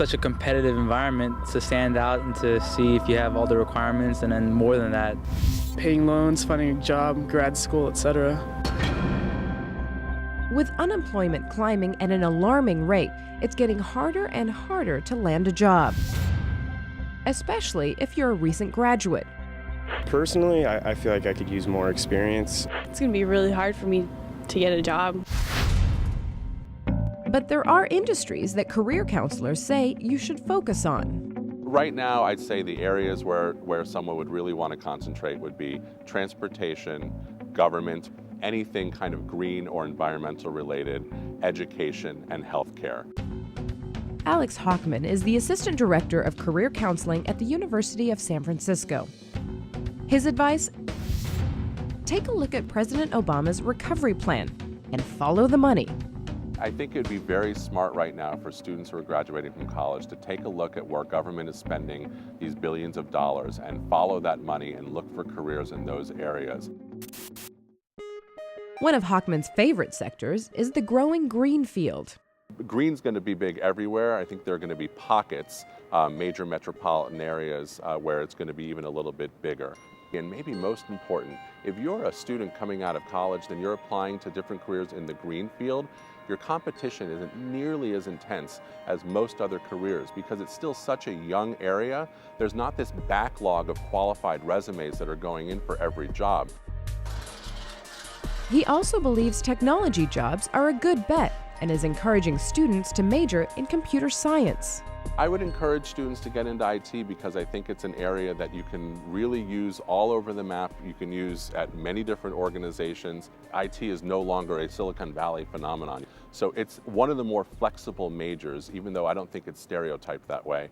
such a competitive environment to stand out and to see if you have all the requirements, and then more than that. Paying loans, finding a job, grad school, etc. With unemployment climbing at an alarming rate, it's getting harder and harder to land a job, especially if you're a recent graduate. Personally, I feel like I could use more experience. It's going to be really hard for me to get a job. But there are industries that career counselors say you should focus on. Right now, I'd say the areas where someone would really want to concentrate would be transportation, government, anything kind of green or environmental related, education, and healthcare. Alex Hochman is the Assistant Director of Career Counseling at the University of San Francisco. His advice? Take a look at President Obama's recovery plan and follow the money. I think it would be very smart right now for students who are graduating from college to take a look at where government is spending these billions of dollars and follow that money and look for careers in those areas. One of Hochman's favorite sectors is the growing green field. Green's going to be big everywhere. I think there are going to be pockets, major metropolitan areas where it's going to be even a little bit bigger. And maybe most important, if you're a student coming out of college, then you're applying to different careers in the green field. Your competition isn't nearly as intense as most other careers because it's still such a young area. There's not this backlog of qualified resumes that are going in for every job. He also believes technology jobs are a good bet and is encouraging students to major in computer science. I would encourage students to get into IT because I think it's an area that you can really use all over the map. You can use at many different organizations. IT is no longer a Silicon Valley phenomenon. So it's one of the more flexible majors, even though I don't think it's stereotyped that way.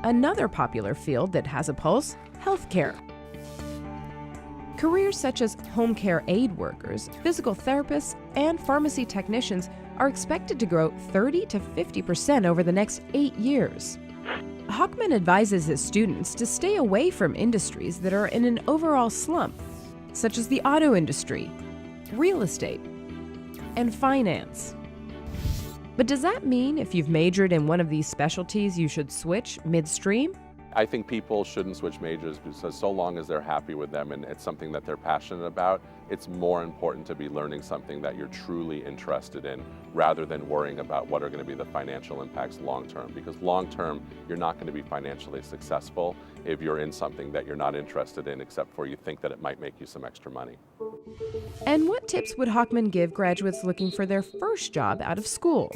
Another popular field that has a pulse, healthcare. Careers such as home care aide workers, physical therapists, and pharmacy technicians are expected to grow 30 to 50% over the next 8 years. Hochman advises his students to stay away from industries that are in an overall slump, such as the auto industry, real estate, and finance. But does that mean if you've majored in one of these specialties, you should switch midstream? I think people shouldn't switch majors because so long as they're happy with them and it's something that they're passionate about, it's more important to be learning something that you're truly interested in rather than worrying about what are going to be the financial impacts long term. Because long term, you're not going to be financially successful if you're in something that you're not interested in except for you think that it might make you some extra money. And what tips would Hochman give graduates looking for their first job out of school?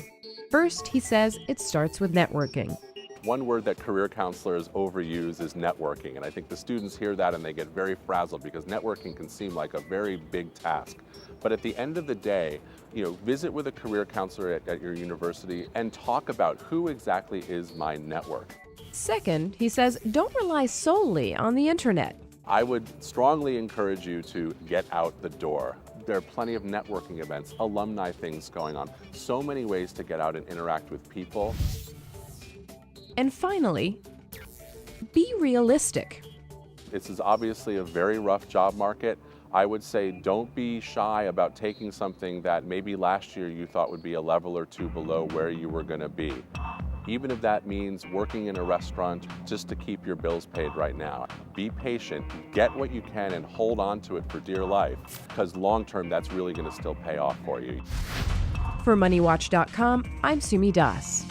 First, he says it starts with networking. One word that career counselors overuse is networking, and I think the students hear that and they get very frazzled because networking can seem like a very big task. But at the end of the day, visit with a career counselor at your university and talk about who exactly is my network. Second, he says don't rely solely on the internet. I would strongly encourage you to get out the door. There are plenty of networking events, alumni things going on, so many ways to get out and interact with people. And finally, be realistic. This is obviously a very rough job market. I would say don't be shy about taking something that maybe last year you thought would be a level or two below where you were going to be. Even if that means working in a restaurant just to keep your bills paid right now. Be patient, get what you can, and hold on to it for dear life, because long term that's really going to still pay off for you. For MoneyWatch.com, I'm Sumi Das.